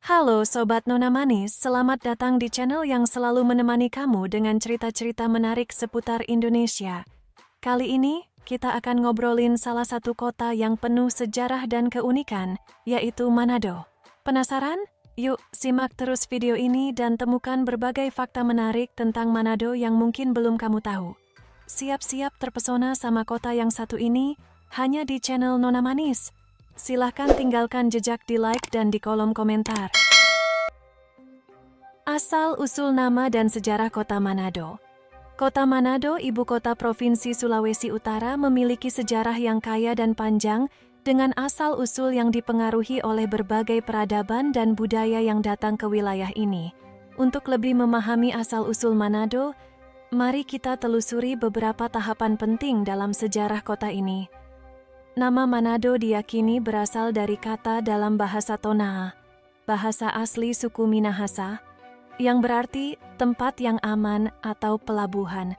Halo Sobat Nona Manis, selamat datang di channel yang selalu menemani kamu dengan cerita-cerita menarik seputar Indonesia. Kali ini, kita akan ngobrolin salah satu kota yang penuh sejarah dan keunikan, yaitu Manado. Penasaran? Yuk, simak terus video ini dan temukan berbagai fakta menarik tentang Manado yang mungkin belum kamu tahu. Siap-siap terpesona sama kota yang satu ini, hanya di channel Nona Manis. Silahkan tinggalkan jejak di like dan di kolom komentar. Asal-usul nama dan sejarah kota Manado. Kota Manado, ibu kota Provinsi Sulawesi Utara, memiliki sejarah yang kaya dan panjang dengan asal-usul yang dipengaruhi oleh berbagai peradaban dan budaya yang datang ke wilayah ini. Untuk lebih memahami asal-usul Manado, mari kita telusuri beberapa tahapan penting dalam sejarah kota ini. Nama Manado diyakini berasal dari kata dalam bahasa Tonaa, bahasa asli suku Minahasa, yang berarti tempat yang aman atau pelabuhan.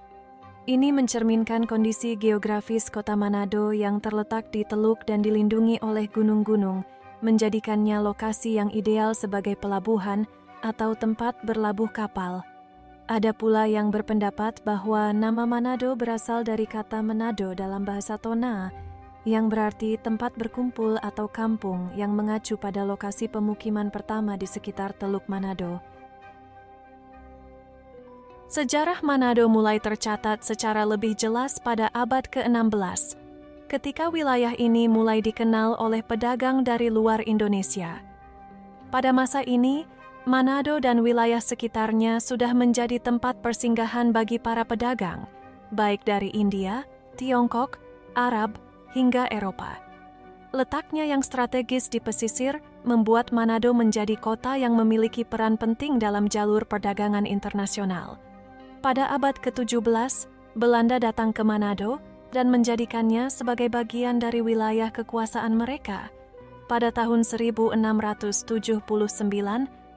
Ini mencerminkan kondisi geografis kota Manado yang terletak di teluk dan dilindungi oleh gunung-gunung, menjadikannya lokasi yang ideal sebagai pelabuhan atau tempat berlabuh kapal. Ada pula yang berpendapat bahwa nama Manado berasal dari kata Menado dalam bahasa Tonaa, yang berarti tempat berkumpul atau kampung yang mengacu pada lokasi pemukiman pertama di sekitar Teluk Manado. Sejarah Manado mulai tercatat secara lebih jelas pada abad ke-16, ketika wilayah ini mulai dikenal oleh pedagang dari luar Indonesia. Pada masa ini, Manado dan wilayah sekitarnya sudah menjadi tempat persinggahan bagi para pedagang, baik dari India, Tiongkok, Arab, hingga Eropa. Letaknya yang strategis di pesisir membuat Manado menjadi kota yang memiliki peran penting dalam jalur perdagangan internasional. Pada abad ke-17, Belanda datang ke Manado dan menjadikannya sebagai bagian dari wilayah kekuasaan mereka. Pada tahun 1679,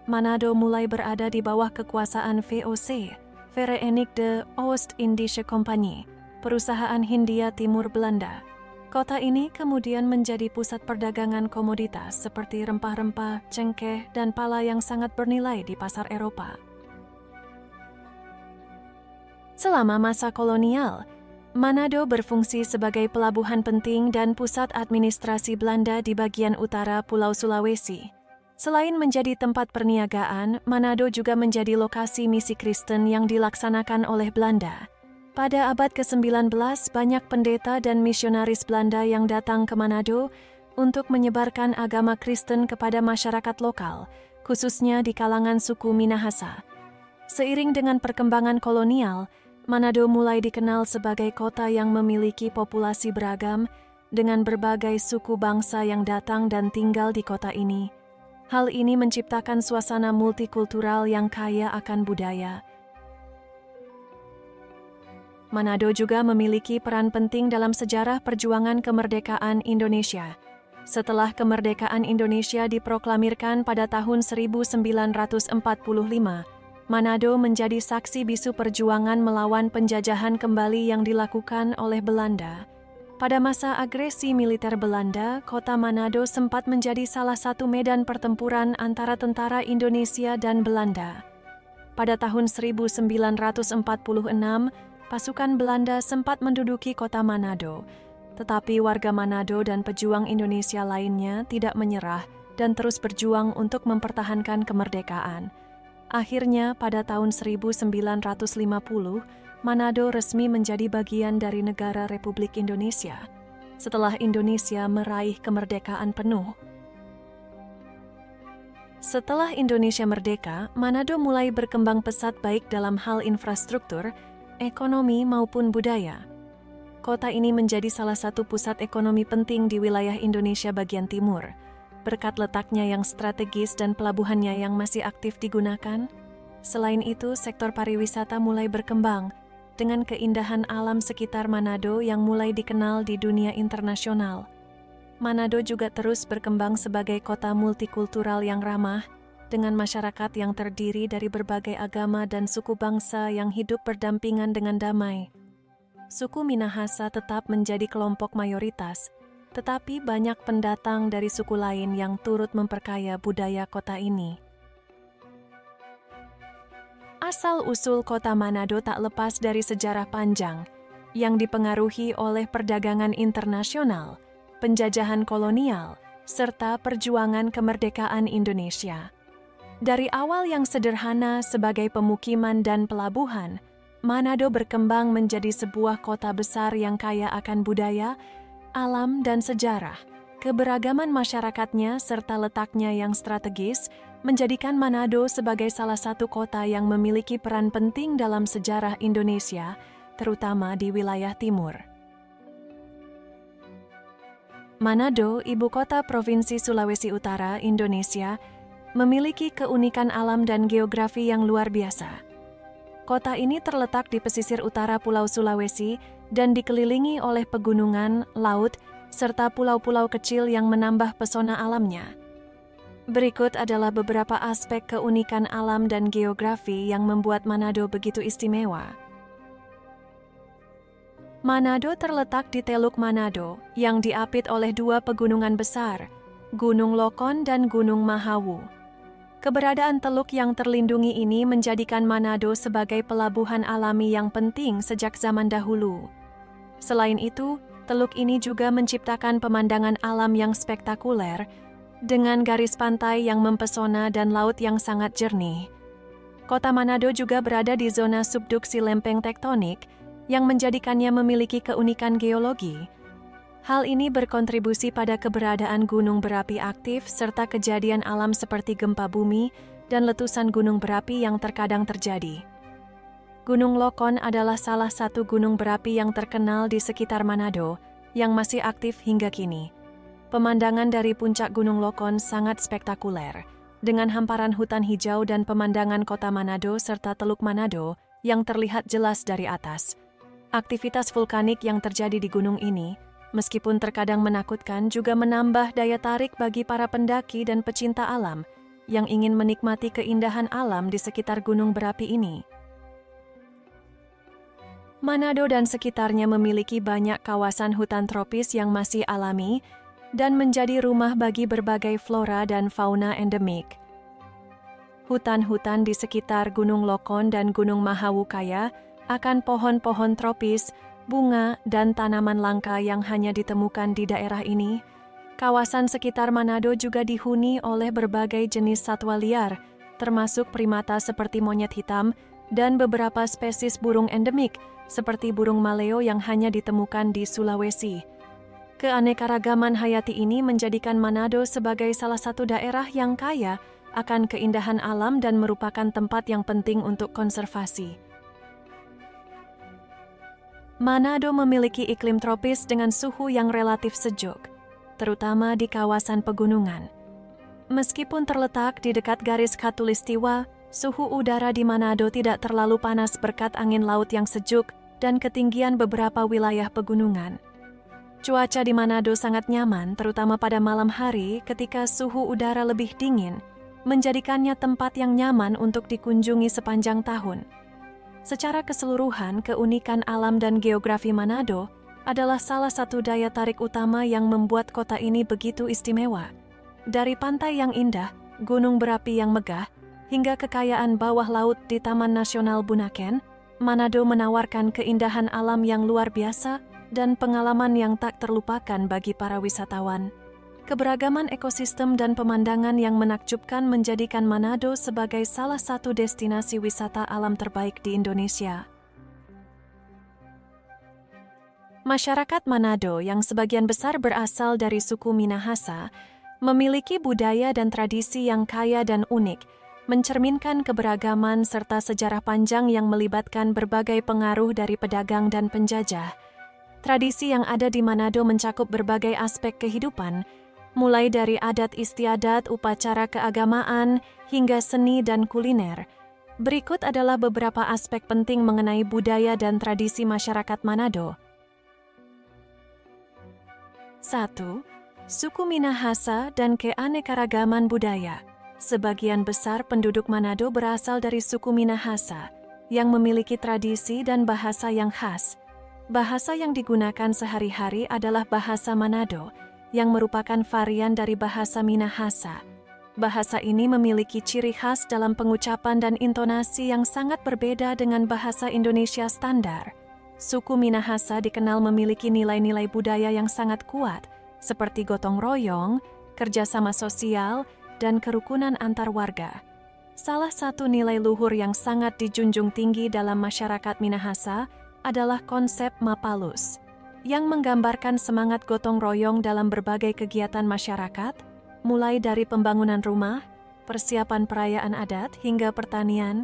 Manado mulai berada di bawah kekuasaan VOC, Verenigde Oost-Indische Compagnie, perusahaan Hindia Timur Belanda. Kota ini kemudian menjadi pusat perdagangan komoditas seperti rempah-rempah, cengkeh, dan pala yang sangat bernilai di pasar Eropa. Selama masa kolonial, Manado berfungsi sebagai pelabuhan penting dan pusat administrasi Belanda di bagian utara Pulau Sulawesi. Selain menjadi tempat perniagaan, Manado juga menjadi lokasi misi Kristen yang dilaksanakan oleh Belanda. Pada abad ke-19, banyak pendeta dan misionaris Belanda yang datang ke Manado untuk menyebarkan agama Kristen kepada masyarakat lokal, khususnya di kalangan suku Minahasa. Seiring dengan perkembangan kolonial, Manado mulai dikenal sebagai kota yang memiliki populasi beragam dengan berbagai suku bangsa yang datang dan tinggal di kota ini. Hal ini menciptakan suasana multikultural yang kaya akan budaya. Manado juga memiliki peran penting dalam sejarah perjuangan kemerdekaan Indonesia. Setelah kemerdekaan Indonesia diproklamirkan pada tahun 1945, Manado menjadi saksi bisu perjuangan melawan penjajahan kembali yang dilakukan oleh Belanda. Pada masa agresi militer Belanda, kota Manado sempat menjadi salah satu medan pertempuran antara tentara Indonesia dan Belanda. Pada tahun 1946, pasukan Belanda sempat menduduki kota Manado, tetapi warga Manado dan pejuang Indonesia lainnya tidak menyerah dan terus berjuang untuk mempertahankan kemerdekaan. Akhirnya, pada tahun 1950, Manado resmi menjadi bagian dari negara Republik Indonesia, setelah Indonesia meraih kemerdekaan penuh. Setelah Indonesia merdeka, Manado mulai berkembang pesat baik dalam hal infrastruktur, ekonomi maupun budaya. Kota ini menjadi salah satu pusat ekonomi penting di wilayah Indonesia bagian timur. Berkat letaknya yang strategis dan pelabuhannya yang masih aktif digunakan. Selain itu, sektor pariwisata mulai berkembang dengan keindahan alam sekitar Manado yang mulai dikenal di dunia internasional. Manado juga terus berkembang sebagai kota multikultural yang ramah, dengan masyarakat yang terdiri dari berbagai agama dan suku bangsa yang hidup berdampingan dengan damai. Suku Minahasa tetap menjadi kelompok mayoritas, tetapi banyak pendatang dari suku lain yang turut memperkaya budaya kota ini. Asal-usul kota Manado tak lepas dari sejarah panjang yang dipengaruhi oleh perdagangan internasional, penjajahan kolonial, serta perjuangan kemerdekaan Indonesia. Dari awal yang sederhana sebagai pemukiman dan pelabuhan, Manado berkembang menjadi sebuah kota besar yang kaya akan budaya, alam, dan sejarah. Keberagaman masyarakatnya serta letaknya yang strategis menjadikan Manado sebagai salah satu kota yang memiliki peran penting dalam sejarah Indonesia, terutama di wilayah timur. Manado, ibu kota Provinsi Sulawesi Utara, Indonesia, memiliki keunikan alam dan geografi yang luar biasa. Kota ini terletak di pesisir utara Pulau Sulawesi dan dikelilingi oleh pegunungan, laut, serta pulau-pulau kecil yang menambah pesona alamnya. Berikut adalah beberapa aspek keunikan alam dan geografi yang membuat Manado begitu istimewa. Manado terletak di Teluk Manado yang diapit oleh dua pegunungan besar, Gunung Lokon dan Gunung Mahawu. Keberadaan teluk yang terlindungi ini menjadikan Manado sebagai pelabuhan alami yang penting sejak zaman dahulu. Selain itu, teluk ini juga menciptakan pemandangan alam yang spektakuler dengan garis pantai yang mempesona dan laut yang sangat jernih. Kota Manado juga berada di zona subduksi lempeng tektonik yang menjadikannya memiliki keunikan geologi. Hal ini berkontribusi pada keberadaan gunung berapi aktif serta kejadian alam seperti gempa bumi dan letusan gunung berapi yang terkadang terjadi. Gunung Lokon adalah salah satu gunung berapi yang terkenal di sekitar Manado yang masih aktif hingga kini. Pemandangan dari puncak Gunung Lokon sangat spektakuler, dengan hamparan hutan hijau dan pemandangan kota Manado serta Teluk Manado yang terlihat jelas dari atas. Aktivitas vulkanik yang terjadi di gunung ini, meskipun terkadang menakutkan, juga menambah daya tarik bagi para pendaki dan pecinta alam yang ingin menikmati keindahan alam di sekitar gunung berapi ini. Manado dan sekitarnya memiliki banyak kawasan hutan tropis yang masih alami dan menjadi rumah bagi berbagai flora dan fauna endemik. Hutan-hutan di sekitar Gunung Lokon dan Gunung Mahawu kaya akan pohon-pohon tropis, bunga, dan tanaman langka yang hanya ditemukan di daerah ini. Kawasan sekitar Manado juga dihuni oleh berbagai jenis satwa liar, termasuk primata seperti monyet hitam dan beberapa spesies burung endemik seperti burung maleo yang hanya ditemukan di Sulawesi. Keanekaragaman hayati ini menjadikan Manado sebagai salah satu daerah yang kaya akan keindahan alam dan merupakan tempat yang penting untuk konservasi. Manado memiliki iklim tropis dengan suhu yang relatif sejuk, terutama di kawasan pegunungan. Meskipun terletak di dekat garis khatulistiwa, suhu udara di Manado tidak terlalu panas berkat angin laut yang sejuk dan ketinggian beberapa wilayah pegunungan. Cuaca di Manado sangat nyaman, terutama pada malam hari ketika suhu udara lebih dingin, menjadikannya tempat yang nyaman untuk dikunjungi sepanjang tahun. Secara keseluruhan, keunikan alam dan geografi Manado adalah salah satu daya tarik utama yang membuat kota ini begitu istimewa. Dari pantai yang indah, gunung berapi yang megah, hingga kekayaan bawah laut di Taman Nasional Bunaken, Manado menawarkan keindahan alam yang luar biasa dan pengalaman yang tak terlupakan bagi para wisatawan. Keberagaman ekosistem dan pemandangan yang menakjubkan menjadikan Manado sebagai salah satu destinasi wisata alam terbaik di Indonesia. Masyarakat Manado yang sebagian besar berasal dari suku Minahasa memiliki budaya dan tradisi yang kaya dan unik, mencerminkan keberagaman serta sejarah panjang yang melibatkan berbagai pengaruh dari pedagang dan penjajah. Tradisi yang ada di Manado mencakup berbagai aspek kehidupan, mulai dari adat istiadat, upacara keagamaan, hingga seni dan kuliner. Berikut adalah beberapa aspek penting mengenai budaya dan tradisi masyarakat Manado. 1. Suku Minahasa dan keanekaragaman budaya. Sebagian besar penduduk Manado berasal dari suku Minahasa, yang memiliki tradisi dan bahasa yang khas. Bahasa yang digunakan sehari-hari adalah bahasa Manado, yang merupakan varian dari bahasa Minahasa. Bahasa ini memiliki ciri khas dalam pengucapan dan intonasi yang sangat berbeda dengan bahasa Indonesia standar. Suku Minahasa dikenal memiliki nilai-nilai budaya yang sangat kuat, seperti gotong royong, kerjasama sosial, dan kerukunan antar warga. Salah satu nilai luhur yang sangat dijunjung tinggi dalam masyarakat Minahasa adalah konsep Mapalus, yang menggambarkan semangat gotong royong dalam berbagai kegiatan masyarakat, mulai dari pembangunan rumah, persiapan perayaan adat, hingga pertanian.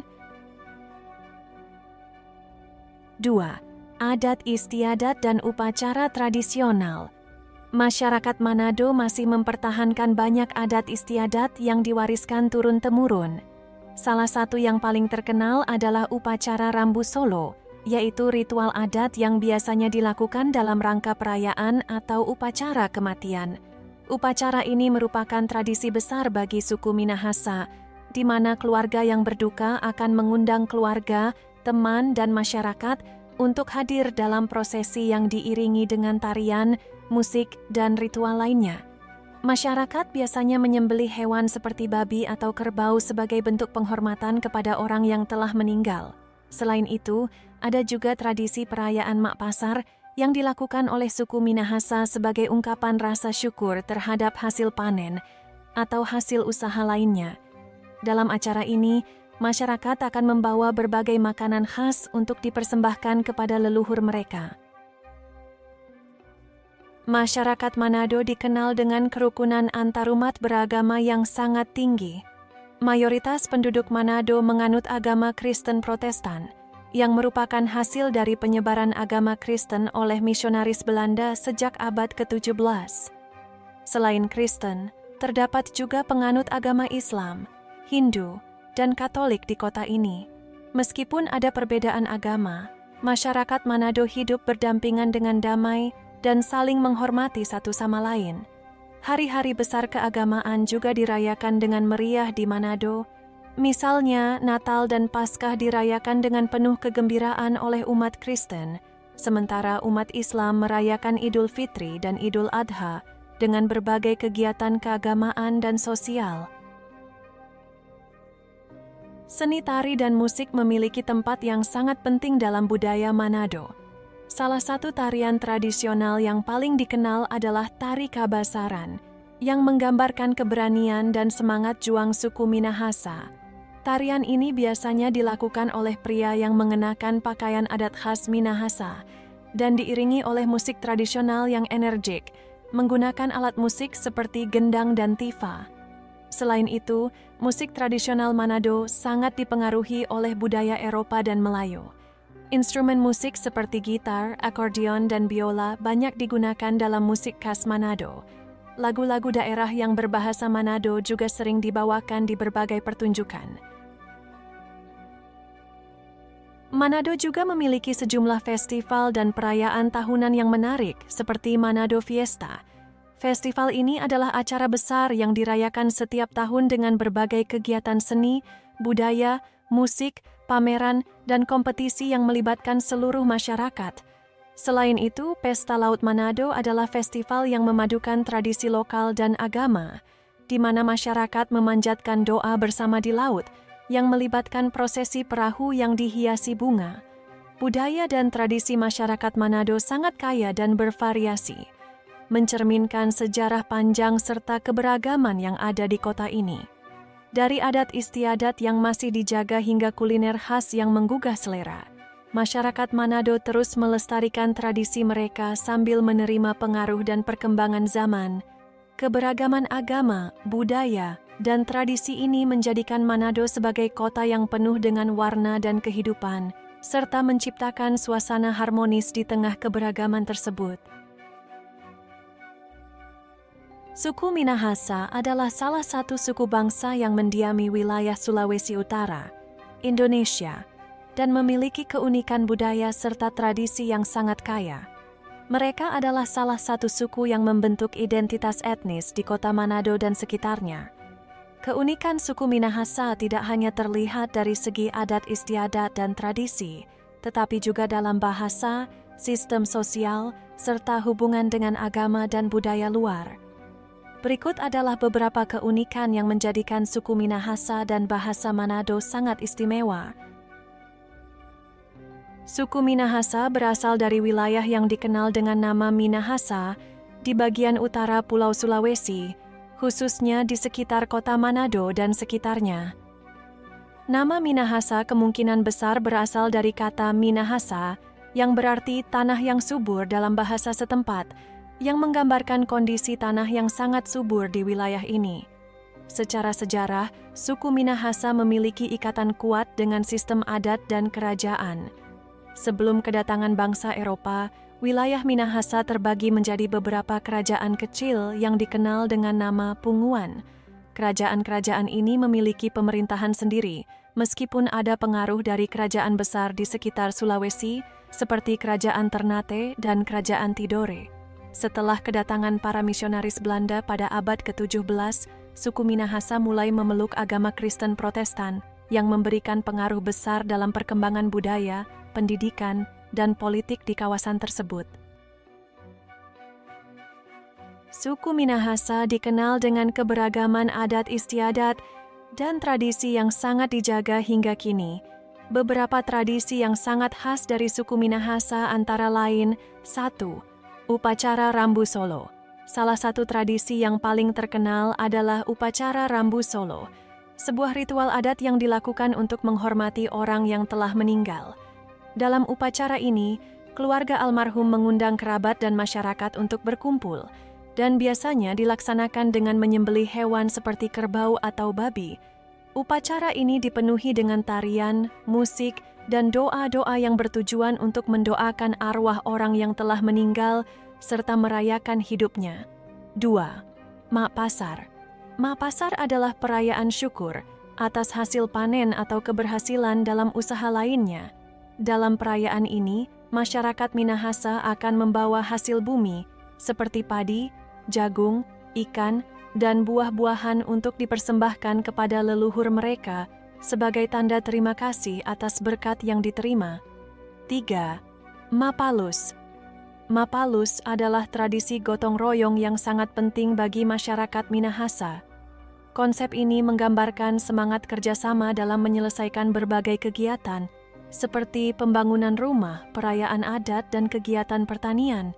2. Adat istiadat dan upacara tradisional. Masyarakat Manado masih mempertahankan banyak adat istiadat yang diwariskan turun-temurun. Salah satu yang paling terkenal adalah upacara Rambu Solo, yaitu ritual adat yang biasanya dilakukan dalam rangka perayaan atau upacara kematian. Upacara ini merupakan tradisi besar bagi suku Minahasa, di mana keluarga yang berduka akan mengundang keluarga, teman, dan masyarakat untuk hadir dalam prosesi yang diiringi dengan tarian, musik, dan ritual lainnya. Masyarakat biasanya menyembelih hewan seperti babi atau kerbau sebagai bentuk penghormatan kepada orang yang telah meninggal. Selain itu, ada juga tradisi perayaan Mak Pasar yang dilakukan oleh suku Minahasa sebagai ungkapan rasa syukur terhadap hasil panen atau hasil usaha lainnya. Dalam acara ini, masyarakat akan membawa berbagai makanan khas untuk dipersembahkan kepada leluhur mereka. Masyarakat Manado dikenal dengan kerukunan antarumat beragama yang sangat tinggi. Mayoritas penduduk Manado menganut agama Kristen Protestan, yang merupakan hasil dari penyebaran agama Kristen oleh misionaris Belanda sejak abad ke-17. Selain Kristen, terdapat juga penganut agama Islam, Hindu, dan Katolik di kota ini. Meskipun ada perbedaan agama, masyarakat Manado hidup berdampingan dengan damai dan saling menghormati satu sama lain. Hari-hari besar keagamaan juga dirayakan dengan meriah di Manado. Misalnya, Natal dan Paskah dirayakan dengan penuh kegembiraan oleh umat Kristen, sementara umat Islam merayakan Idul Fitri dan Idul Adha dengan berbagai kegiatan keagamaan dan sosial. Seni tari dan musik memiliki tempat yang sangat penting dalam budaya Manado. Salah satu tarian tradisional yang paling dikenal adalah Tari Kabasaran, yang menggambarkan keberanian dan semangat juang suku Minahasa. Tarian ini biasanya dilakukan oleh pria yang mengenakan pakaian adat khas Minahasa dan diiringi oleh musik tradisional yang energik, menggunakan alat musik seperti gendang dan tifa. Selain itu, musik tradisional Manado sangat dipengaruhi oleh budaya Eropa dan Melayu. Instrumen musik seperti gitar, akordeon, dan biola banyak digunakan dalam musik khas Manado. Lagu-lagu daerah yang berbahasa Manado juga sering dibawakan di berbagai pertunjukan. Manado juga memiliki sejumlah festival dan perayaan tahunan yang menarik, seperti Manado Fiesta. Festival ini adalah acara besar yang dirayakan setiap tahun dengan berbagai kegiatan seni, budaya, musik, pameran, dan kompetisi yang melibatkan seluruh masyarakat. Selain itu, Pesta Laut Manado adalah festival yang memadukan tradisi lokal dan agama, di mana masyarakat memanjatkan doa bersama di laut, yang melibatkan prosesi perahu yang dihiasi bunga. Budaya dan tradisi masyarakat Manado sangat kaya dan bervariasi, mencerminkan sejarah panjang serta keberagaman yang ada di kota ini. Dari adat istiadat yang masih dijaga hingga kuliner khas yang menggugah selera, masyarakat Manado terus melestarikan tradisi mereka sambil menerima pengaruh dan perkembangan zaman. Keberagaman agama, budaya, dan tradisi ini menjadikan Manado sebagai kota yang penuh dengan warna dan kehidupan, serta menciptakan suasana harmonis di tengah keberagaman tersebut. Suku Minahasa adalah salah satu suku bangsa yang mendiami wilayah Sulawesi Utara, Indonesia, dan memiliki keunikan budaya serta tradisi yang sangat kaya. Mereka adalah salah satu suku yang membentuk identitas etnis di kota Manado dan sekitarnya. Keunikan suku Minahasa tidak hanya terlihat dari segi adat istiadat dan tradisi, tetapi juga dalam bahasa, sistem sosial, serta hubungan dengan agama dan budaya luar. Berikut adalah beberapa keunikan yang menjadikan suku Minahasa dan bahasa Manado sangat istimewa. Suku Minahasa berasal dari wilayah yang dikenal dengan nama Minahasa di bagian utara Pulau Sulawesi, khususnya di sekitar kota Manado dan sekitarnya. Nama Minahasa kemungkinan besar berasal dari kata Minahasa, yang berarti tanah yang subur dalam bahasa setempat, yang menggambarkan kondisi tanah yang sangat subur di wilayah ini. Secara sejarah, suku Minahasa memiliki ikatan kuat dengan sistem adat dan kerajaan. Sebelum kedatangan bangsa Eropa, wilayah Minahasa terbagi menjadi beberapa kerajaan kecil yang dikenal dengan nama Punguan. Kerajaan-kerajaan ini memiliki pemerintahan sendiri, meskipun ada pengaruh dari kerajaan besar di sekitar Sulawesi, seperti Kerajaan Ternate dan Kerajaan Tidore. Setelah kedatangan para misionaris Belanda pada abad ke-17, suku Minahasa mulai memeluk agama Kristen Protestan yang memberikan pengaruh besar dalam perkembangan budaya, pendidikan, dan politik di kawasan tersebut. Suku Minahasa dikenal dengan keberagaman adat istiadat dan tradisi yang sangat dijaga hingga kini. Beberapa tradisi yang sangat khas dari suku Minahasa antara lain: 1. Upacara Rambu Solo. Salah satu tradisi yang paling terkenal adalah upacara Rambu Solo, sebuah ritual adat yang dilakukan untuk menghormati orang yang telah meninggal. Dalam upacara ini, keluarga almarhum mengundang kerabat dan masyarakat untuk berkumpul, dan biasanya dilaksanakan dengan menyembelih hewan seperti kerbau atau babi. Upacara ini dipenuhi dengan tarian, musik, dan doa-doa yang bertujuan untuk mendoakan arwah orang yang telah meninggal serta merayakan hidupnya. 2. Mak Pasar. Mak Pasar adalah perayaan syukur atas hasil panen atau keberhasilan dalam usaha lainnya. Dalam perayaan ini, masyarakat Minahasa akan membawa hasil bumi seperti padi, jagung, ikan, dan buah-buahan untuk dipersembahkan kepada leluhur mereka sebagai tanda terima kasih atas berkat yang diterima. 3. Mapalus. Mapalus adalah tradisi gotong royong yang sangat penting bagi masyarakat Minahasa. Konsep ini menggambarkan semangat kerjasama dalam menyelesaikan berbagai kegiatan, seperti pembangunan rumah, perayaan adat, dan kegiatan pertanian.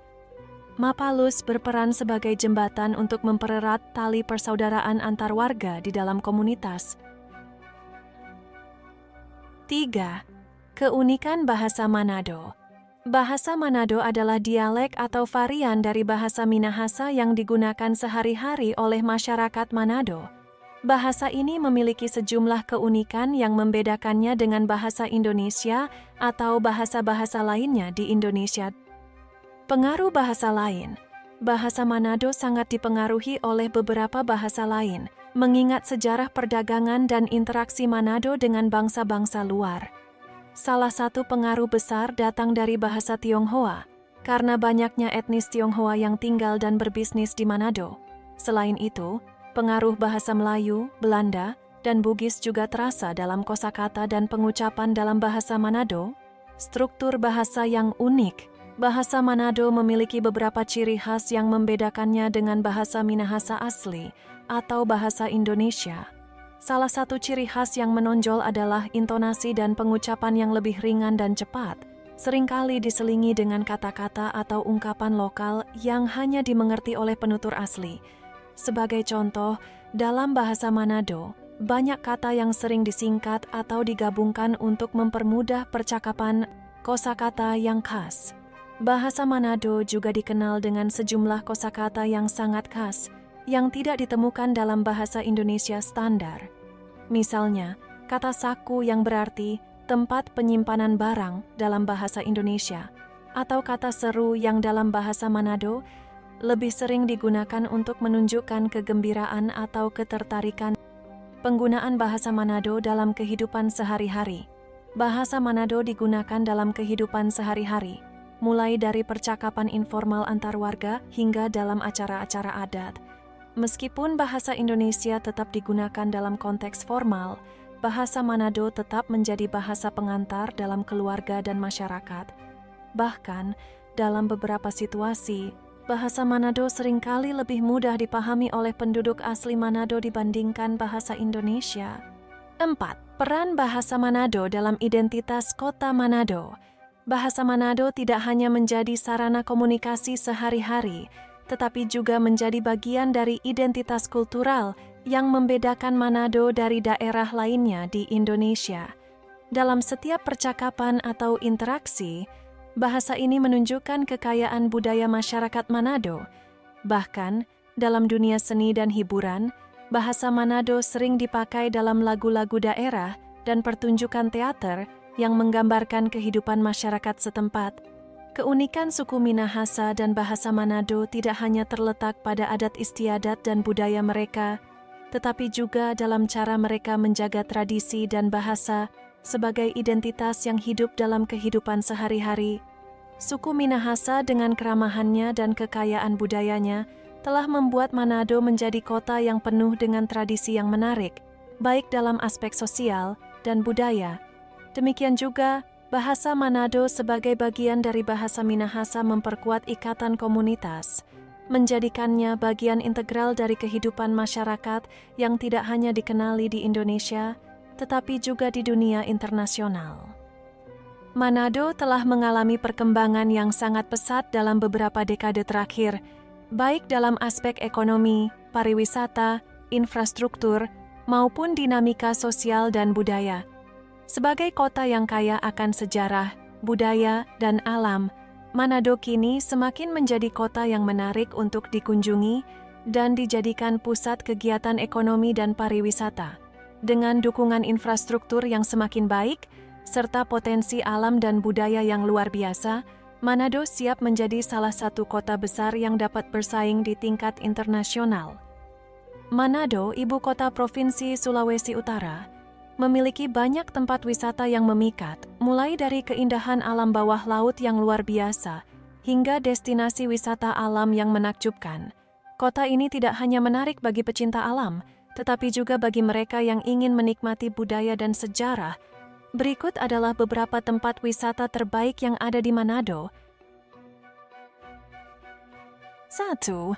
Mapalus berperan sebagai jembatan untuk mempererat tali persaudaraan antar warga di dalam komunitas. 3. Keunikan bahasa Manado. Bahasa Manado adalah dialek atau varian dari bahasa Minahasa yang digunakan sehari-hari oleh masyarakat Manado. Bahasa ini memiliki sejumlah keunikan yang membedakannya dengan bahasa Indonesia atau bahasa-bahasa lainnya di Indonesia. Pengaruh bahasa lain. Bahasa Manado sangat dipengaruhi oleh beberapa bahasa lain, mengingat sejarah perdagangan dan interaksi Manado dengan bangsa-bangsa luar. Salah satu pengaruh besar datang dari bahasa Tionghoa, karena banyaknya etnis Tionghoa yang tinggal dan berbisnis di Manado. Selain itu, pengaruh bahasa Melayu, Belanda, dan Bugis juga terasa dalam kosakata dan pengucapan dalam bahasa Manado. Struktur bahasa yang unik. Bahasa Manado memiliki beberapa ciri khas yang membedakannya dengan bahasa Minahasa asli atau bahasa Indonesia. Salah satu ciri khas yang menonjol adalah intonasi dan pengucapan yang lebih ringan dan cepat, seringkali diselingi dengan kata-kata atau ungkapan lokal yang hanya dimengerti oleh penutur asli. Sebagai contoh, dalam bahasa Manado, banyak kata yang sering disingkat atau digabungkan untuk mempermudah percakapan kosakata yang khas. Bahasa Manado juga dikenal dengan sejumlah kosakata yang sangat khas, yang tidak ditemukan dalam bahasa Indonesia standar. Misalnya, kata saku yang berarti tempat penyimpanan barang dalam bahasa Indonesia, atau kata seru yang dalam bahasa Manado lebih sering digunakan untuk menunjukkan kegembiraan atau ketertarikan. Penggunaan bahasa Manado dalam kehidupan sehari-hari. Bahasa Manado digunakan dalam kehidupan sehari-hari, mulai dari percakapan informal antar warga hingga dalam acara-acara adat. Meskipun bahasa Indonesia tetap digunakan dalam konteks formal, bahasa Manado tetap menjadi bahasa pengantar dalam keluarga dan masyarakat. Bahkan, dalam beberapa situasi, bahasa Manado seringkali lebih mudah dipahami oleh penduduk asli Manado dibandingkan bahasa Indonesia. 4. Peran bahasa Manado dalam identitas kota Manado. Bahasa Manado tidak hanya menjadi sarana komunikasi sehari-hari, tetapi juga menjadi bagian dari identitas kultural yang membedakan Manado dari daerah lainnya di Indonesia. Dalam setiap percakapan atau interaksi, bahasa ini menunjukkan kekayaan budaya masyarakat Manado. Bahkan, dalam dunia seni dan hiburan, bahasa Manado sering dipakai dalam lagu-lagu daerah dan pertunjukan teater yang menggambarkan kehidupan masyarakat setempat. Keunikan suku Minahasa dan bahasa Manado tidak hanya terletak pada adat istiadat dan budaya mereka, tetapi juga dalam cara mereka menjaga tradisi dan bahasa sebagai identitas yang hidup dalam kehidupan sehari-hari. Suku Minahasa dengan keramahannya dan kekayaan budayanya telah membuat Manado menjadi kota yang penuh dengan tradisi yang menarik, baik dalam aspek sosial dan budaya. Demikian juga, bahasa Manado sebagai bagian dari bahasa Minahasa memperkuat ikatan komunitas, menjadikannya bagian integral dari kehidupan masyarakat yang tidak hanya dikenali di Indonesia, tetapi juga di dunia internasional. Manado telah mengalami perkembangan yang sangat pesat dalam beberapa dekade terakhir, baik dalam aspek ekonomi, pariwisata, infrastruktur, maupun dinamika sosial dan budaya. Sebagai kota yang kaya akan sejarah, budaya, dan alam, Manado kini semakin menjadi kota yang menarik untuk dikunjungi dan dijadikan pusat kegiatan ekonomi dan pariwisata. Dengan dukungan infrastruktur yang semakin baik, serta potensi alam dan budaya yang luar biasa, Manado siap menjadi salah satu kota besar yang dapat bersaing di tingkat internasional. Manado, ibu kota Provinsi Sulawesi Utara, memiliki banyak tempat wisata yang memikat, mulai dari keindahan alam bawah laut yang luar biasa, hingga destinasi wisata alam yang menakjubkan. Kota ini tidak hanya menarik bagi pecinta alam, tetapi juga bagi mereka yang ingin menikmati budaya dan sejarah. Berikut adalah beberapa tempat wisata terbaik yang ada di Manado. 1.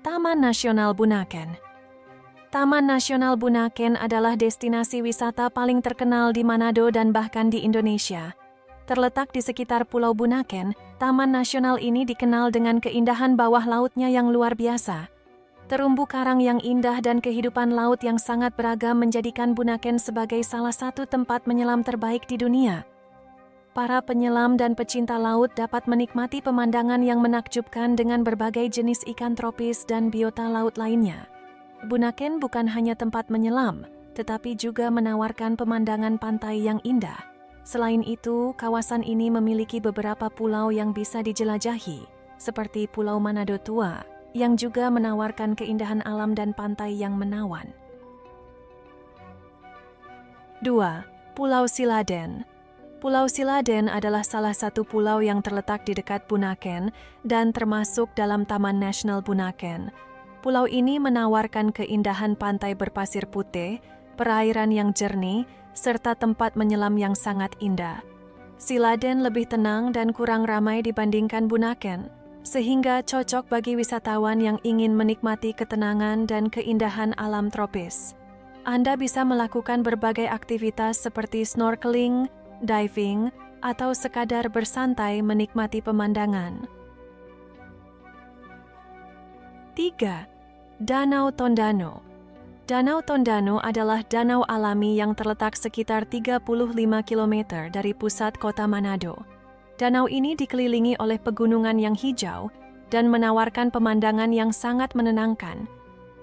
Taman Nasional Bunaken. Taman Nasional Bunaken adalah destinasi wisata paling terkenal di Manado dan bahkan di Indonesia. Terletak di sekitar Pulau Bunaken, Taman Nasional ini dikenal dengan keindahan bawah lautnya yang luar biasa. Terumbu karang yang indah dan kehidupan laut yang sangat beragam menjadikan Bunaken sebagai salah satu tempat menyelam terbaik di dunia. Para penyelam dan pecinta laut dapat menikmati pemandangan yang menakjubkan dengan berbagai jenis ikan tropis dan biota laut lainnya. Bunaken bukan hanya tempat menyelam, tetapi juga menawarkan pemandangan pantai yang indah. Selain itu, kawasan ini memiliki beberapa pulau yang bisa dijelajahi, seperti Pulau Manado Tua, yang juga menawarkan keindahan alam dan pantai yang menawan. 2. Pulau Siladen. Pulau Siladen adalah salah satu pulau yang terletak di dekat Bunaken dan termasuk dalam Taman Nasional Bunaken. Pulau ini menawarkan keindahan pantai berpasir putih, perairan yang jernih, serta tempat menyelam yang sangat indah. Siladen lebih tenang dan kurang ramai dibandingkan Bunaken, sehingga cocok bagi wisatawan yang ingin menikmati ketenangan dan keindahan alam tropis. Anda bisa melakukan berbagai aktivitas seperti snorkeling, diving, atau sekadar bersantai menikmati pemandangan. 3. Danau Tondano. Danau Tondano adalah danau alami yang terletak sekitar 35 km dari pusat kota Manado. Danau ini dikelilingi oleh pegunungan yang hijau dan menawarkan pemandangan yang sangat menenangkan.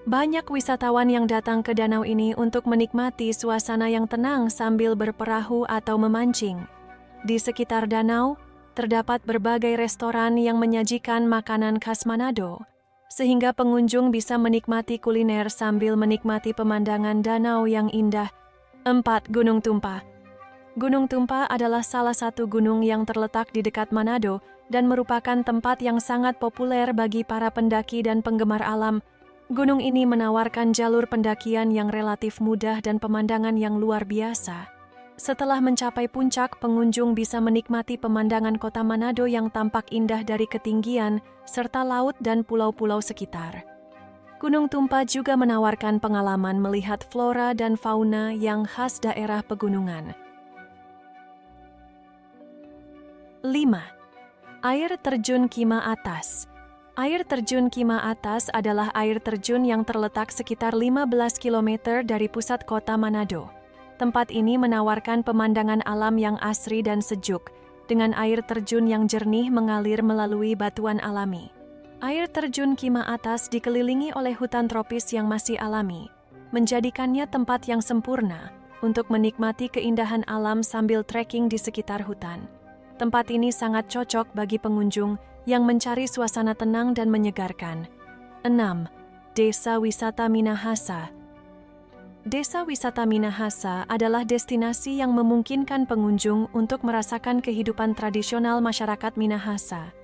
Banyak wisatawan yang datang ke danau ini untuk menikmati suasana yang tenang sambil berperahu atau memancing. Di sekitar danau, terdapat berbagai restoran yang menyajikan makanan khas Manado, sehingga pengunjung bisa menikmati kuliner sambil menikmati pemandangan danau yang indah. 4. Gunung Tumpah. Gunung Tumpah adalah salah satu gunung yang terletak di dekat Manado dan merupakan tempat yang sangat populer bagi para pendaki dan penggemar alam. Gunung ini menawarkan jalur pendakian yang relatif mudah dan pemandangan yang luar biasa. Setelah mencapai puncak, pengunjung bisa menikmati pemandangan kota Manado yang tampak indah dari ketinggian, serta laut dan pulau-pulau sekitar. Gunung Tumpa juga menawarkan pengalaman melihat flora dan fauna yang khas daerah pegunungan. 5. Air terjun Kima Atas. Air terjun Kima Atas adalah air terjun yang terletak sekitar 15 km dari pusat kota Manado. Tempat ini menawarkan pemandangan alam yang asri dan sejuk, dengan air terjun yang jernih mengalir melalui batuan alami. Air terjun Kima Atas dikelilingi oleh hutan tropis yang masih alami, menjadikannya tempat yang sempurna untuk menikmati keindahan alam sambil trekking di sekitar hutan. Tempat ini sangat cocok bagi pengunjung yang mencari suasana tenang dan menyegarkan. 6. Desa Wisata Minahasa. Desa Wisata Minahasa adalah destinasi yang memungkinkan pengunjung untuk merasakan kehidupan tradisional masyarakat Minahasa.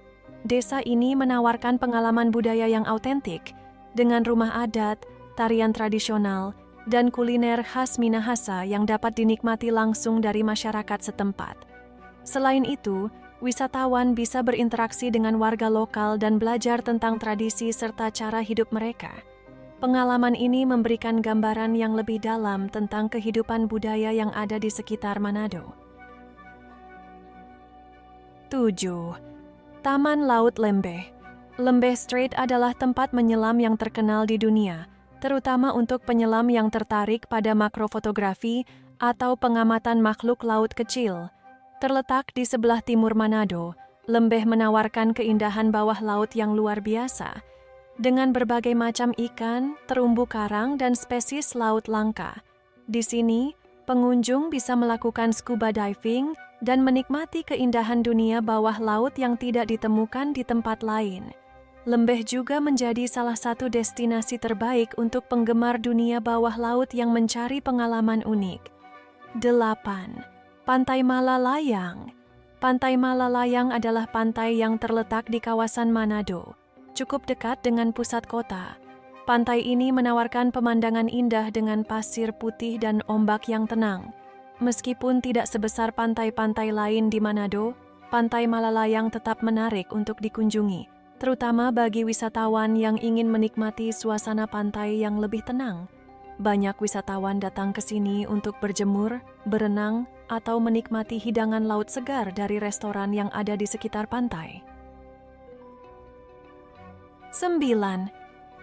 Desa ini menawarkan pengalaman budaya yang autentik, dengan rumah adat, tarian tradisional, dan kuliner khas Minahasa yang dapat dinikmati langsung dari masyarakat setempat. Selain itu, wisatawan bisa berinteraksi dengan warga lokal dan belajar tentang tradisi serta cara hidup mereka. Pengalaman ini memberikan gambaran yang lebih dalam tentang kehidupan budaya yang ada di sekitar Manado. 7. Taman Laut Lembeh. Lembeh Strait adalah tempat menyelam yang terkenal di dunia, terutama untuk penyelam yang tertarik pada makrofotografi atau pengamatan makhluk laut kecil. Terletak di sebelah timur Manado, Lembeh menawarkan keindahan bawah laut yang luar biasa, dengan berbagai macam ikan, terumbu karang, dan spesies laut langka. Di sini, pengunjung bisa melakukan scuba diving dan menikmati keindahan dunia bawah laut yang tidak ditemukan di tempat lain. Lembeh juga menjadi salah satu destinasi terbaik untuk penggemar dunia bawah laut yang mencari pengalaman unik. 8. Pantai Malalayang. Pantai Malalayang adalah pantai yang terletak di kawasan Manado, cukup dekat dengan pusat kota. Pantai ini menawarkan pemandangan indah dengan pasir putih dan ombak yang tenang. Meskipun tidak sebesar pantai-pantai lain di Manado, Pantai Malalayang tetap menarik untuk dikunjungi, terutama bagi wisatawan yang ingin menikmati suasana pantai yang lebih tenang. Banyak wisatawan datang ke sini untuk berjemur, berenang, atau menikmati hidangan laut segar dari restoran yang ada di sekitar pantai. 9.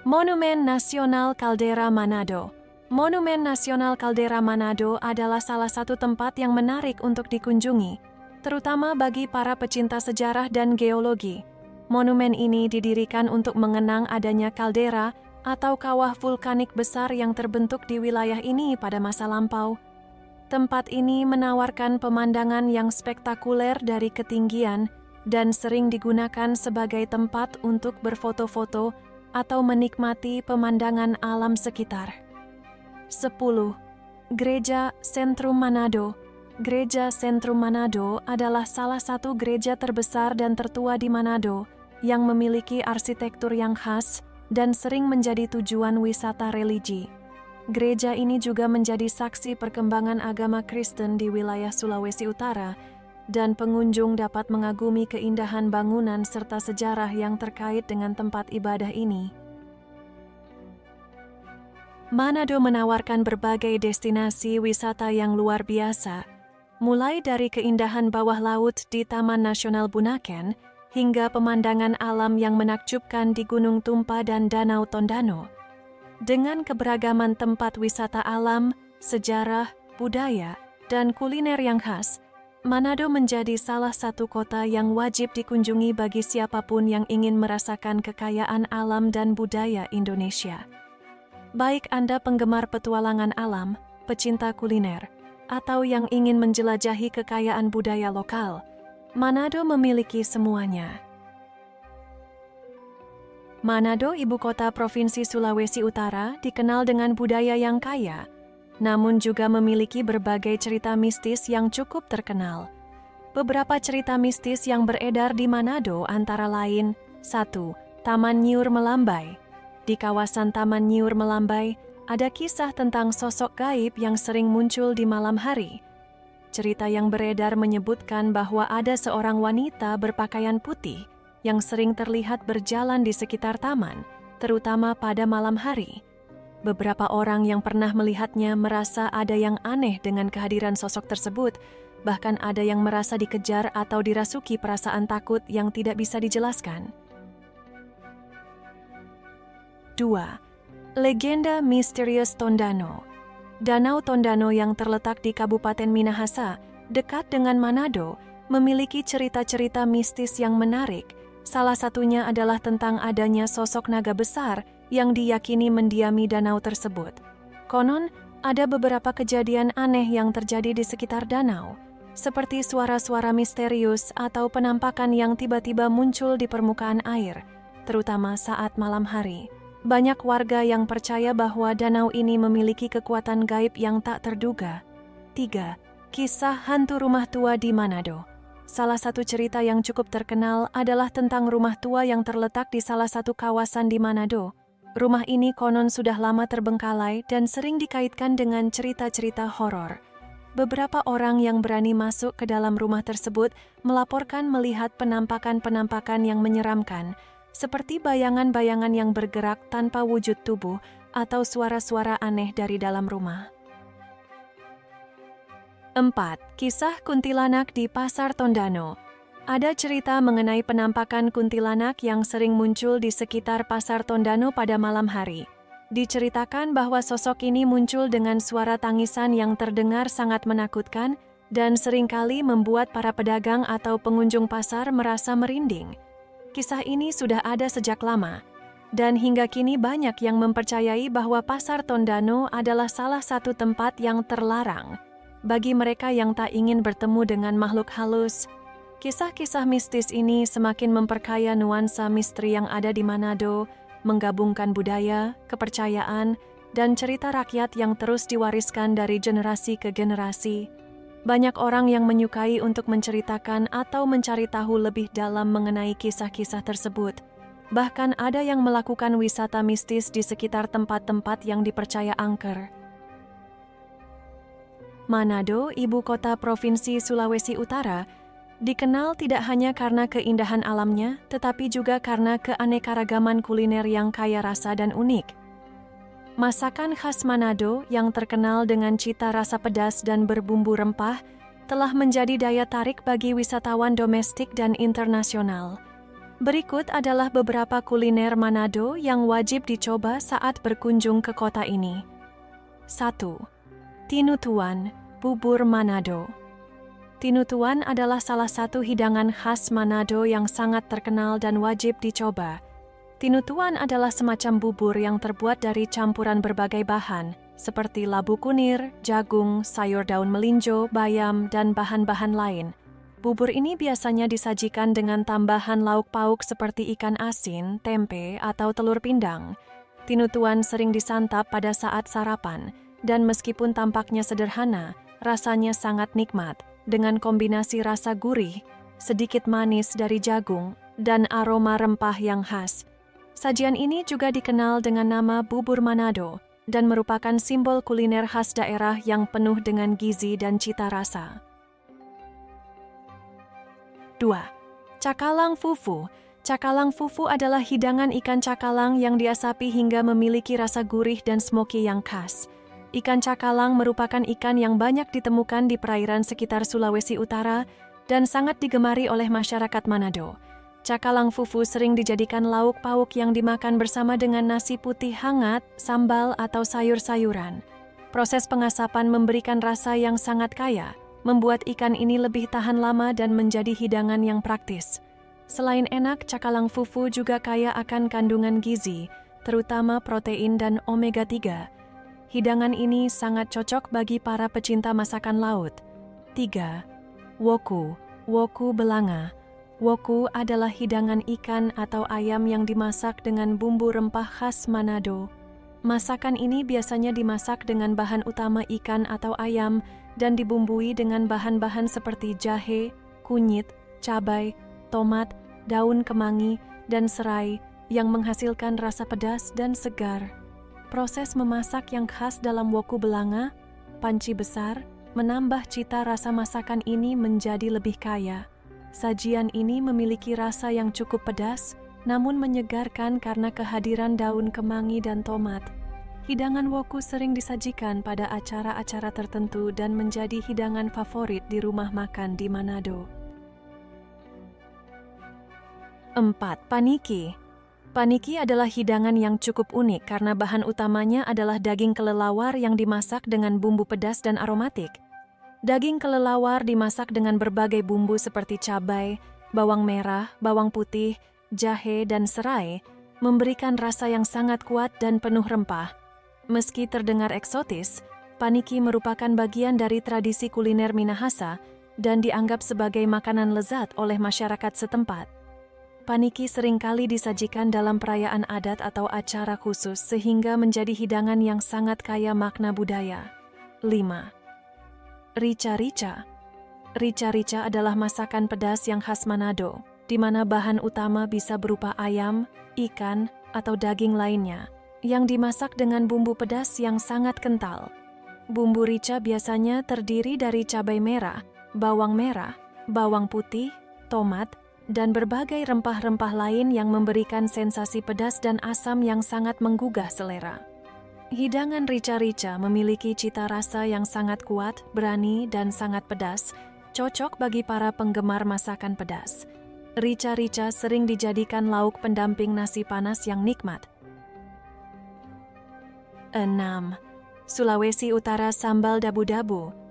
Monumen Nasional Caldera Manado. Monumen Nasional Caldera Manado adalah salah satu tempat yang menarik untuk dikunjungi, terutama bagi para pecinta sejarah dan geologi. Monumen ini didirikan untuk mengenang adanya kaldera atau kawah vulkanik besar yang terbentuk di wilayah ini pada masa lampau. Tempat ini menawarkan pemandangan yang spektakuler dari ketinggian dan sering digunakan sebagai tempat untuk berfoto-foto atau menikmati pemandangan alam sekitar. 10. Gereja Sentrum Manado. Gereja Sentrum Manado adalah salah satu gereja terbesar dan tertua di Manado yang memiliki arsitektur yang khas dan sering menjadi tujuan wisata religi. Gereja ini juga menjadi saksi perkembangan agama Kristen di wilayah Sulawesi Utara, dan pengunjung dapat mengagumi keindahan bangunan serta sejarah yang terkait dengan tempat ibadah ini. Manado menawarkan berbagai destinasi wisata yang luar biasa, mulai dari keindahan bawah laut di Taman Nasional Bunaken hingga pemandangan alam yang menakjubkan di Gunung Tumpa dan Danau Tondano. Dengan keberagaman tempat wisata alam, sejarah, budaya, dan kuliner yang khas, Manado menjadi salah satu kota yang wajib dikunjungi bagi siapapun yang ingin merasakan kekayaan alam dan budaya Indonesia. Baik Anda penggemar petualangan alam, pecinta kuliner, atau yang ingin menjelajahi kekayaan budaya lokal, Manado memiliki semuanya. Manado, ibu kota Provinsi Sulawesi Utara, dikenal dengan budaya yang kaya, namun juga memiliki berbagai cerita mistis yang cukup terkenal. Beberapa cerita mistis yang beredar di Manado antara lain: 1. Taman Nyur Melambai. Di kawasan Taman Nyur Melambai, ada kisah tentang sosok gaib yang sering muncul di malam hari. Cerita yang beredar menyebutkan bahwa ada seorang wanita berpakaian putih yang sering terlihat berjalan di sekitar taman, terutama pada malam hari. Beberapa orang yang pernah melihatnya merasa ada yang aneh dengan kehadiran sosok tersebut, bahkan ada yang merasa dikejar atau dirasuki perasaan takut yang tidak bisa dijelaskan. 2. Legenda misterius Tondano. Danau Tondano yang terletak di Kabupaten Minahasa, dekat dengan Manado, memiliki cerita-cerita mistis yang menarik. Salah satunya adalah tentang adanya sosok naga besar yang diyakini mendiami danau tersebut. Konon, ada beberapa kejadian aneh yang terjadi di sekitar danau, seperti suara-suara misterius atau penampakan yang tiba-tiba muncul di permukaan air, terutama saat malam hari. Banyak warga yang percaya bahwa danau ini memiliki kekuatan gaib yang tak terduga. 3. Kisah hantu rumah tua di Manado. Salah satu cerita yang cukup terkenal adalah tentang rumah tua yang terletak di salah satu kawasan di Manado. Rumah ini konon sudah lama terbengkalai dan sering dikaitkan dengan cerita-cerita horor. Beberapa orang yang berani masuk ke dalam rumah tersebut melaporkan melihat penampakan-penampakan yang menyeramkan, seperti bayangan-bayangan yang bergerak tanpa wujud tubuh atau suara-suara aneh dari dalam rumah. 4. Kisah kuntilanak di Pasar Tondano. Ada cerita mengenai penampakan kuntilanak yang sering muncul di sekitar Pasar Tondano pada malam hari. Diceritakan bahwa sosok ini muncul dengan suara tangisan yang terdengar sangat menakutkan dan seringkali membuat para pedagang atau pengunjung pasar merasa merinding. Kisah ini sudah ada sejak lama, dan hingga kini banyak yang mempercayai bahwa Pasar Tondano adalah salah satu tempat yang terlarang bagi mereka yang tak ingin bertemu dengan makhluk halus. Kisah-kisah mistis ini semakin memperkaya nuansa misteri yang ada di Manado, menggabungkan budaya, kepercayaan, dan cerita rakyat yang terus diwariskan dari generasi ke generasi. Banyak orang yang menyukai untuk menceritakan atau mencari tahu lebih dalam mengenai kisah-kisah tersebut. Bahkan ada yang melakukan wisata mistis di sekitar tempat-tempat yang dipercaya angker. Manado, ibu kota Provinsi Sulawesi Utara, dikenal tidak hanya karena keindahan alamnya, tetapi juga karena keanekaragaman kuliner yang kaya rasa dan unik. Masakan khas Manado yang terkenal dengan cita rasa pedas dan berbumbu rempah telah menjadi daya tarik bagi wisatawan domestik dan internasional. Berikut adalah beberapa kuliner Manado yang wajib dicoba saat berkunjung ke kota ini. 1. Tinutuan, bubur Manado. Tinutuan adalah salah satu hidangan khas Manado yang sangat terkenal dan wajib dicoba. Tinutuan adalah semacam bubur yang terbuat dari campuran berbagai bahan, seperti labu kunir, jagung, sayur daun melinjo, bayam, dan bahan-bahan lain. Bubur ini biasanya disajikan dengan tambahan lauk pauk seperti ikan asin, tempe, atau telur pindang. Tinutuan sering disantap pada saat sarapan, dan meskipun tampaknya sederhana, rasanya sangat nikmat, dengan kombinasi rasa gurih, sedikit manis dari jagung, dan aroma rempah yang khas. Sajian ini juga dikenal dengan nama bubur Manado dan merupakan simbol kuliner khas daerah yang penuh dengan gizi dan cita rasa. 2. Cakalang fufu. Cakalang fufu adalah hidangan ikan cakalang yang diasapi hingga memiliki rasa gurih dan smoky yang khas. Ikan cakalang merupakan ikan yang banyak ditemukan di perairan sekitar Sulawesi Utara dan sangat digemari oleh masyarakat Manado. Cakalang fufu sering dijadikan lauk pauk yang dimakan bersama dengan nasi putih hangat, sambal, atau sayur-sayuran. Proses pengasapan memberikan rasa yang sangat kaya, membuat ikan ini lebih tahan lama dan menjadi hidangan yang praktis. Selain enak, cakalang fufu juga kaya akan kandungan gizi, terutama protein dan omega 3. Hidangan ini sangat cocok bagi para pecinta masakan laut. 3. Woku. Woku belanga. Woku adalah hidangan ikan atau ayam yang dimasak dengan bumbu rempah khas Manado. Masakan ini biasanya dimasak dengan bahan utama ikan atau ayam dan dibumbui dengan bahan-bahan seperti jahe, kunyit, cabai, tomat, daun kemangi, dan serai yang menghasilkan rasa pedas dan segar. Proses memasak yang khas dalam woku belanga, panci besar, menambah cita rasa masakan ini menjadi lebih kaya. Sajian ini memiliki rasa yang cukup pedas, namun menyegarkan karena kehadiran daun kemangi dan tomat. Hidangan woku sering disajikan pada acara-acara tertentu dan menjadi hidangan favorit di rumah makan di Manado. 4. Paniki. Paniki adalah hidangan yang cukup unik karena bahan utamanya adalah daging kelelawar yang dimasak dengan bumbu pedas dan aromatik. Daging kelelawar dimasak dengan berbagai bumbu seperti cabai, bawang merah, bawang putih, jahe, dan serai, memberikan rasa yang sangat kuat dan penuh rempah. Meski terdengar eksotis, paniki merupakan bagian dari tradisi kuliner Minahasa dan dianggap sebagai makanan lezat oleh masyarakat setempat. Paniki seringkali disajikan dalam perayaan adat atau acara khusus sehingga menjadi hidangan yang sangat kaya makna budaya. 5. Rica-rica. Rica-rica adalah masakan pedas yang khas Manado, di mana bahan utama bisa berupa ayam, ikan, atau daging lainnya, yang dimasak dengan bumbu pedas yang sangat kental. Bumbu rica biasanya terdiri dari cabai merah, bawang putih, tomat, dan berbagai rempah-rempah lain yang memberikan sensasi pedas dan asam yang sangat menggugah selera. Hidangan rica-rica memiliki cita rasa yang sangat kuat, berani, dan sangat pedas, cocok bagi para penggemar masakan pedas. Rica-rica sering dijadikan lauk pendamping nasi panas yang nikmat. 6. Sulawesi Utara Sambal Dabu-Dabu.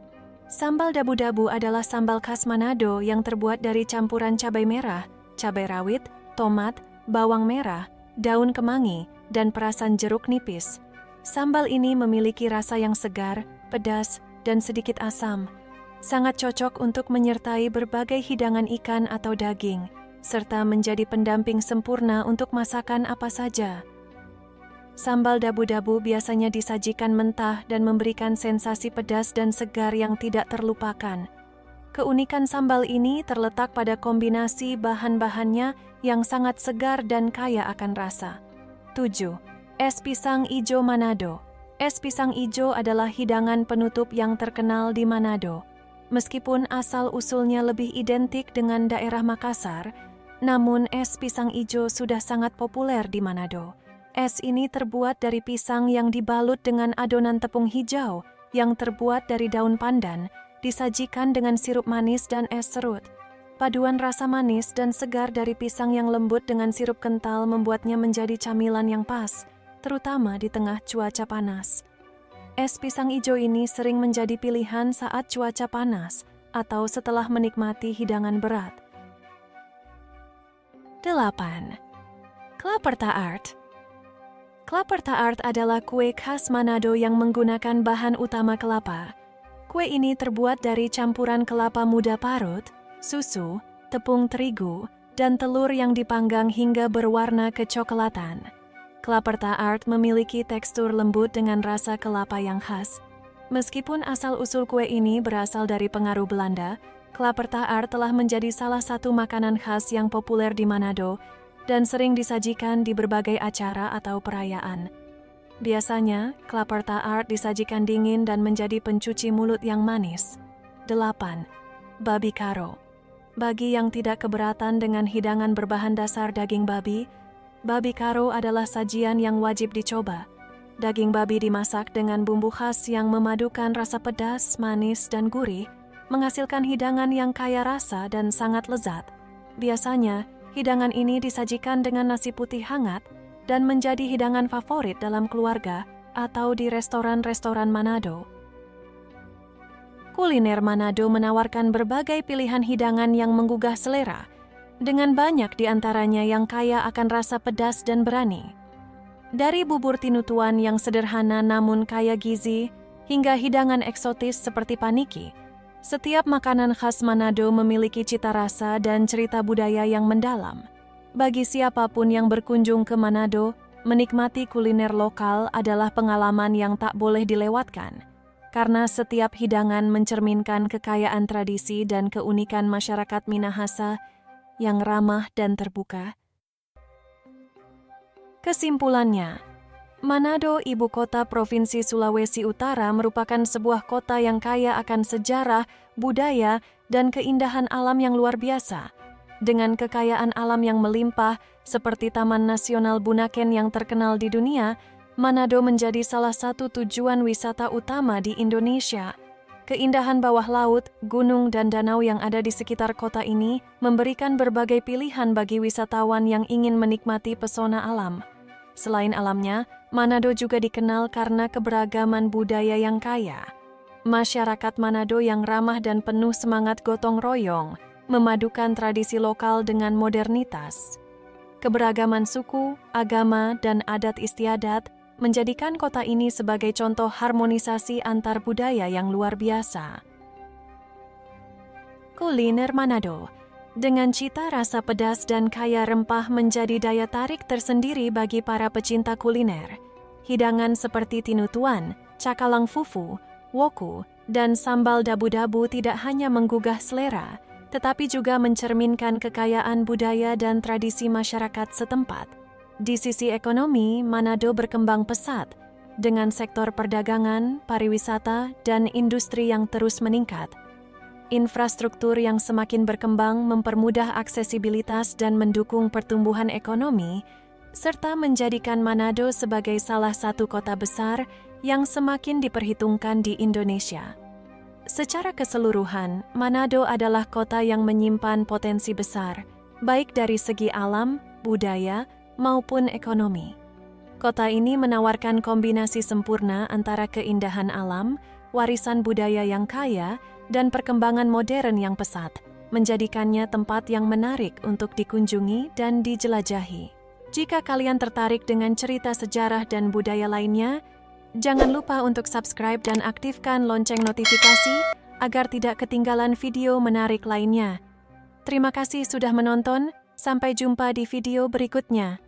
Sambal dabu-dabu adalah sambal khas Manado yang terbuat dari campuran cabai merah, cabai rawit, tomat, bawang merah, daun kemangi, dan perasan jeruk nipis. Sambal ini memiliki rasa yang segar, pedas, dan sedikit asam. Sangat cocok untuk menyertai berbagai hidangan ikan atau daging, serta menjadi pendamping sempurna untuk masakan apa saja. Sambal dabu-dabu biasanya disajikan mentah dan memberikan sensasi pedas dan segar yang tidak terlupakan. Keunikan sambal ini terletak pada kombinasi bahan-bahannya yang sangat segar dan kaya akan rasa. 7. Es pisang ijo Manado. Es pisang ijo adalah hidangan penutup yang terkenal di Manado. Meskipun asal-usulnya lebih identik dengan daerah Makassar, namun es pisang ijo sudah sangat populer di Manado. Es ini terbuat dari pisang yang dibalut dengan adonan tepung hijau yang terbuat dari daun pandan, disajikan dengan sirup manis dan es serut. Paduan rasa manis dan segar dari pisang yang lembut dengan sirup kental membuatnya menjadi camilan yang pas, terutama di tengah cuaca panas. Es pisang ijo ini sering menjadi pilihan saat cuaca panas atau setelah menikmati hidangan berat. 8. Klaperta Art. Klaperta Art adalah kue khas Manado yang menggunakan bahan utama kelapa. Kue ini terbuat dari campuran kelapa muda parut, susu, tepung terigu, dan telur yang dipanggang hingga berwarna kecoklatan. Klaperta Art memiliki tekstur lembut dengan rasa kelapa yang khas. Meskipun asal-usul kue ini berasal dari pengaruh Belanda, Klaperta Art telah menjadi salah satu makanan khas yang populer di Manado dan sering disajikan di berbagai acara atau perayaan. Biasanya, Klaperta Art disajikan dingin dan menjadi pencuci mulut yang manis. 8. Babi karo. Bagi yang tidak keberatan dengan hidangan berbahan dasar daging babi karo adalah sajian yang wajib dicoba. Daging babi dimasak dengan bumbu khas yang memadukan rasa pedas, manis, dan gurih, menghasilkan hidangan yang kaya rasa dan sangat lezat. Biasanya, hidangan ini disajikan dengan nasi putih hangat dan menjadi hidangan favorit dalam keluarga atau di restoran-restoran Manado. Kuliner Manado menawarkan berbagai pilihan hidangan yang menggugah selera, dengan banyak di antaranya yang kaya akan rasa pedas dan berani. Dari bubur tinutuan yang sederhana namun kaya gizi, hingga hidangan eksotis seperti paniki, setiap makanan khas Manado memiliki cita rasa dan cerita budaya yang mendalam. Bagi siapapun yang berkunjung ke Manado, menikmati kuliner lokal adalah pengalaman yang tak boleh dilewatkan, karena setiap hidangan mencerminkan kekayaan tradisi dan keunikan masyarakat Minahasa yang ramah dan terbuka. Kesimpulannya, Manado, ibu kota Provinsi Sulawesi Utara, merupakan sebuah kota yang kaya akan sejarah, budaya, dan keindahan alam yang luar biasa. Dengan kekayaan alam yang melimpah, seperti Taman Nasional Bunaken yang terkenal di dunia, Manado menjadi salah satu tujuan wisata utama di Indonesia. Keindahan bawah laut, gunung, dan danau yang ada di sekitar kota ini memberikan berbagai pilihan bagi wisatawan yang ingin menikmati pesona alam. Selain alamnya, Manado juga dikenal karena keberagaman budaya yang kaya. Masyarakat Manado yang ramah dan penuh semangat gotong royong, memadukan tradisi lokal dengan modernitas. Keberagaman suku, agama, dan adat istiadat menjadikan kota ini sebagai contoh harmonisasi antar budaya yang luar biasa. Kuliner Manado dengan cita rasa pedas dan kaya rempah menjadi daya tarik tersendiri bagi para pecinta kuliner. Hidangan seperti tinutuan, cakalang fufu, woku, dan sambal dabu-dabu tidak hanya menggugah selera, tetapi juga mencerminkan kekayaan budaya dan tradisi masyarakat setempat. Di sisi ekonomi, Manado berkembang pesat, dengan sektor perdagangan, pariwisata, dan industri yang terus meningkat. Infrastruktur yang semakin berkembang mempermudah aksesibilitas dan mendukung pertumbuhan ekonomi, serta menjadikan Manado sebagai salah satu kota besar yang semakin diperhitungkan di Indonesia. Secara keseluruhan, Manado adalah kota yang menyimpan potensi besar, baik dari segi alam, budaya, maupun ekonomi. Kota ini menawarkan kombinasi sempurna antara keindahan alam, warisan budaya yang kaya, dan perkembangan modern yang pesat, menjadikannya tempat yang menarik untuk dikunjungi dan dijelajahi. Jika kalian tertarik dengan cerita sejarah dan budaya lainnya, jangan lupa untuk subscribe dan aktifkan lonceng notifikasi agar tidak ketinggalan video menarik lainnya. Terima kasih sudah menonton, sampai jumpa di video berikutnya.